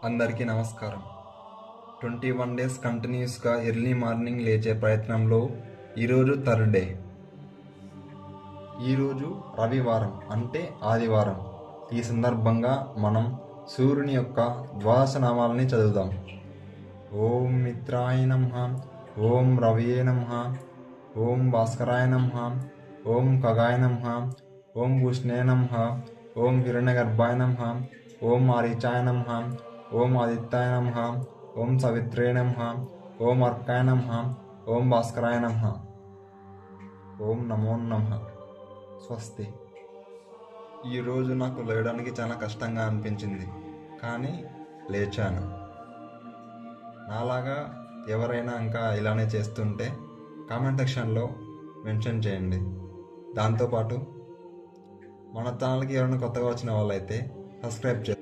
అందరికీ నమస్కారం. 21 డేస్ కంటిన్యూస్గా ఎర్లీ మార్నింగ్ లేచే ప్రయత్నంలో ఈరోజు థర్డ్ డే. ఈరోజు రవివారం అంటే ఆదివారం. ఈ సందర్భంగా మనం సూర్యుని యొక్క ద్వాదశ నామాలని చదువుదాం. ఓం మిత్రాయ నమః, ఓం రవియే నమః, ఓం భాస్కరాయ నమః, ఓం ఖగాయ నమః, ఓం ఉష్ణే నమః, ఓం హిరణ్యగర్భాయ నమః, ఓం మారీచాయ నమః, ఓం ఆదిత్యాయ నమః, ఓం సవిత్రే నమః, ఓం అర్కాయ నమః, ఓం భాస్కరాయ నమః, ఓం నమో నమః. స్వస్తి. ఈరోజు నాకు లేయడానికి చాలా కష్టంగా అనిపించింది, కానీ లేచాను. నాలాగా ఎవరైనా ఇంకా ఇలానే చేస్తుంటే కామెంట్ సెక్షన్లో మెన్షన్ చేయండి. దాంతోపాటు మన ఛానల్కి ఎవరైనా కొత్తగా వచ్చిన వాళ్ళైతే సబ్స్క్రైబ్ చేయండి.